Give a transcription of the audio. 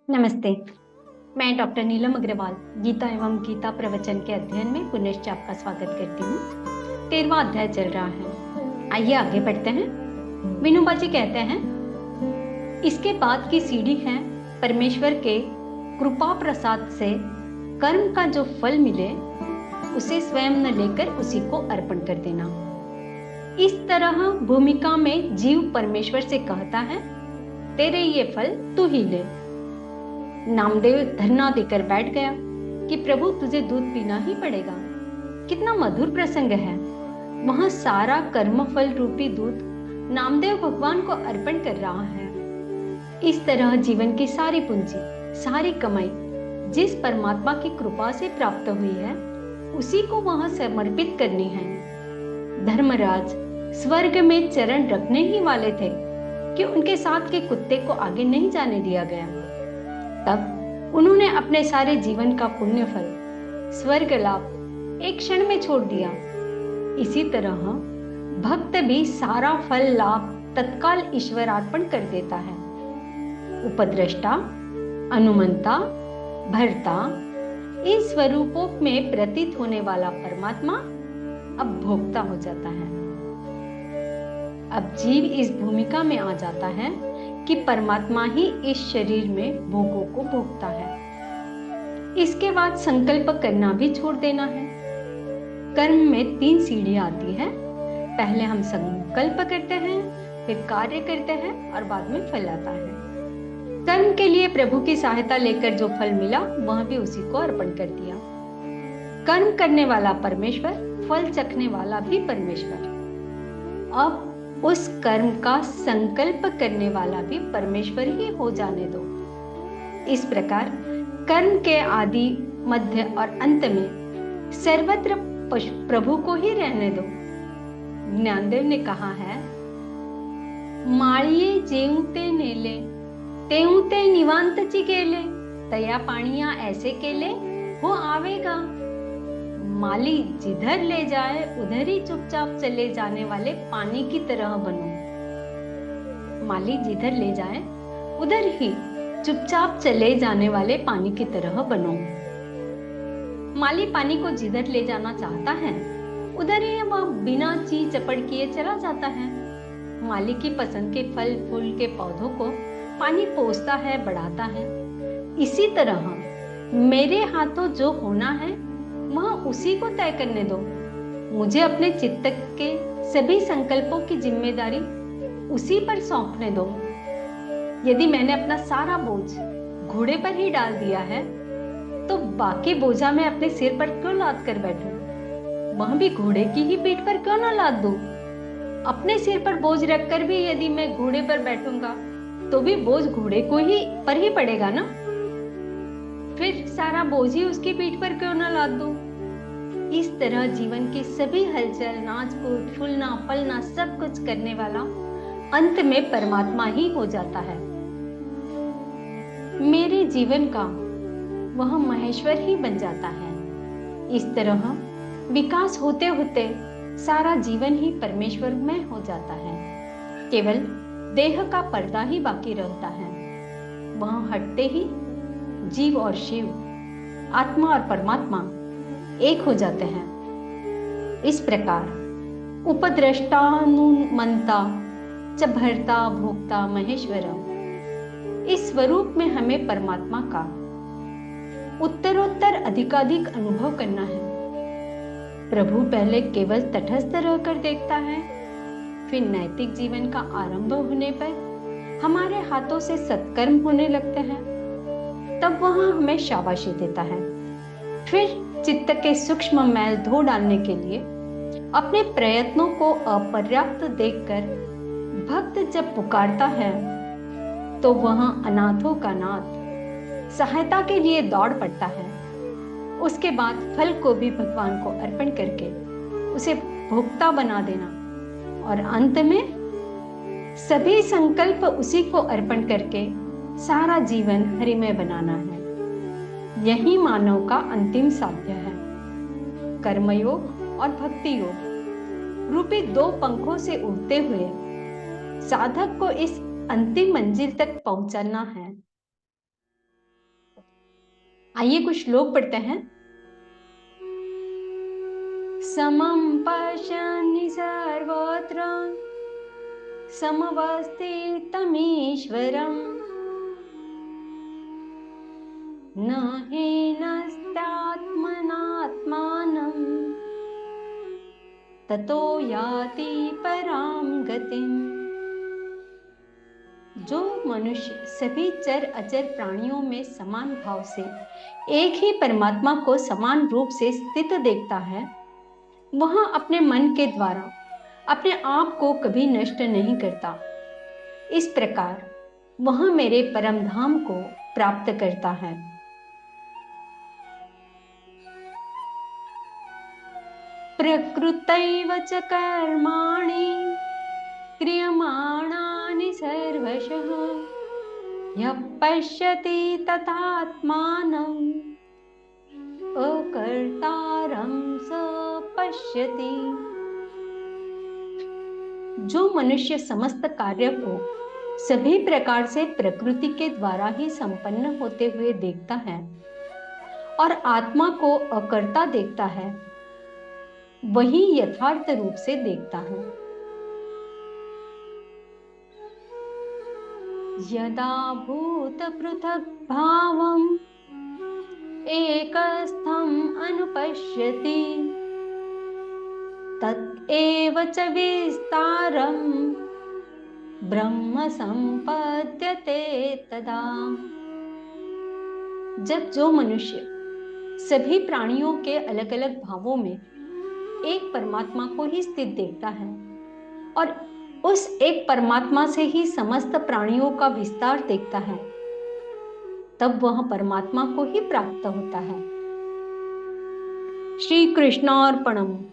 नमस्ते। मैं डॉक्टर नीलम अग्रवाल गीता एवं गीता प्रवचन के अध्ययन में पुनश्च आपका स्वागत करती हूँ। 13वां अध्याय चल रहा है। आइए आगे बढ़ते हैं। विनोबा जी कहते हैं, इसके बाद की सीढ़ी है परमेश्वर के कृपा प्रसाद से कर्म का जो फल मिले उसे स्वयं न लेकर उसी को अर्पण कर देना। इस तरह भूमिका में जीव परमेश्वर से कहता है, तेरे ये फल तू ही ले। नामदेव धरना देकर बैठ गया कि प्रभु तुझे दूध पीना ही पड़ेगा। कितना मधुर प्रसंग है। वहां सारा कर्मफल रूपी दूध नामदेव भगवान को अर्पण कर रहा है। इस तरह जीवन की सारी पूंजी, सारी कमाई जिस परमात्मा की कृपा से प्राप्त हुई है उसी को वहां समर्पित करनी है। धर्मराज स्वर्ग में चरण रखने ही वाले थे कि उनके साथ के कुत्ते को आगे नहीं जाने दिया गया। तब उन्होंने अपने सारे जीवन का पुण्य फल स्वर्ग लाभ एक क्षण में छोड़ दिया। इसी तरह भक्त भी सारा फल लाभ तत्काल ईश्वरार्पण कर देता है। उपद्रष्टा, अनुमंता, भर्ता इन स्वरूपों में प्रतीत होने वाला परमात्मा अब भोक्ता हो जाता है। अब जीव इस भूमिका में आ जाता है कि परमात्मा ही इस शरीर में भोगों को भोगता है। इसके बाद संकल्प करना भी छोड़ देना है। कर्म में 3 सीढ़ियां आती है। पहले हम संकल्प करते हैं, फिर कार्य करते हैं और बाद में फल आता है। कर्म के लिए प्रभु की सहायता लेकर जो फल मिला वह भी उसी को अर्पण कर दिया। कर्म करने वाला परमेश्वर, फल चखने वाला भी परमेश्वर। अब उस कर्म का संकल्प करने वाला भी परमेश्वर ही हो जाने दो। इस प्रकार कर्म के आदि, मध्य और अंत में सर्वत्र प्रभु को ही रहने दो। ज्ञानदेव ने कहा है, माळिये जेऊते नेले तेऊते निवांत ची केले, तया पाणिया ऐसे केले हो आवेगा। माली जिधर ले जाए उधर ही चुपचाप चले जाने वाले पानी की तरह बनो। माली जिधर ले जाए उधर ही चुपचाप चले जाने वाले पानी की तरह बनो। माली पानी को जिधर ले जाना चाहता है उधर ही वह बिना ची चपड़ किए चला जाता है। माली की पसंद के फल फूल के पौधों को पानी पोंछता है, बढ़ाता है। इसी तरह मेरे हाथों जो होना है वह उसी को तय करने दो। मुझे अपने चित्त के सभी संकल्पों की जिम्मेदारी उसी पर सौंपने दो। यदि मैंने अपना सारा बोझ घोड़े पर ही डाल दिया है तो बाकी बोझा मैं अपने सिर पर क्यों लाद कर बैठूं? वह भी घोड़े की ही पीठ पर क्यों ना लाद दूं? अपने सिर पर बोझ रखकर भी यदि मैं घोड़े पर बैठूंगा तो भी बोझ घोड़े को ही पर ही पड़ेगा ना। फिर सारा बोझ ही उसकी पीठ पर क्यों ना लाद दूं? इस तरह जीवन की सभी हलचल, नाच कूद, फूलना फलना सब कुछ करने वाला अंत में परमात्मा ही हो जाता है। मेरे जीवन का वह महेश्वर ही बन जाता है। इस तरह विकास होते होते सारा जीवन ही परमेश्वर में हो जाता है। केवल देह का पर्दा ही बाकी रहता है। वह हटते ही जीव और शिव, आत्मा और परमात्मा एक हो जाते हैं। इस प्रकार उपद्रष्टानुमंता च भर्ता भोक्ता महेश्वरम, इस स्वरूप में हमें परमात्मा का उत्तरोत्तर अधिकाधिक अनुभव करना है। प्रभु पहले केवल तटस्थ रहकर देखता है, फिर नैतिक जीवन का आरंभ होने पर हमारे हाथों से सत्कर्म होने लगते हैं, तब वह हमें शाबाशी देता है। फिर चित्त के सूक्ष्म मैल धो डालने के लिए अपने प्रयत्नों को अपर्याप्त देखकर भक्त जब पुकारता है तो वह अनाथों का नाथ सहायता के लिए दौड़ पड़ता है। उसके बाद फल को भी भगवान को अर्पण करके उसे भोक्ता बना देना और अंत में सभी संकल्प उसी को अर्पण करके सारा जीवन हरिमय बनाना है। यही मानव का अंतिम साध्य है। कर्मयोग और भक्ति योग रूपी 2 पंखों से उड़ते हुए साधक को इस अंतिम मंजिल तक पहुंचना है। आइए कुछ श्लोक पढ़ते हैं। समं पश्यन्नि सर्वत्र समवस्थितमीश्वरम् न हीनस्त्यात्मनात्मानं ततो याति परां गतिम्। जो मनुष्य सभी चर अचर प्राणियों में समान भाव से एक ही परमात्मा को समान रूप से स्थित देखता है, वह अपने मन के द्वारा अपने आप को कभी नष्ट नहीं करता। इस प्रकार वह मेरे परम धाम को प्राप्त करता है। प्रकृतैव च कर्माणि क्रियमाणानि सर्वशः यः पश्यति तथात्मानम् अकर्तारं स पश्यति। जो मनुष्य समस्त कार्य को सभी प्रकार से प्रकृति के द्वारा ही संपन्न होते हुए देखता है और आत्मा को अकर्ता देखता है, वही यथार्थ रूप से देखता है। यदा भूत पृथक् भावम् एकस्थम् अनुपश्यति तत् एव च विस्तारम् ब्रह्म संपद्यते तदा। जब जो मनुष्य सभी प्राणियों के अलग अलग भावों में एक परमात्मा को ही स्थित देखता है और उस एक परमात्मा से ही समस्त प्राणियों का विस्तार देखता है, तब वह परमात्मा को ही प्राप्त होता है। श्री कृष्णार्पणम।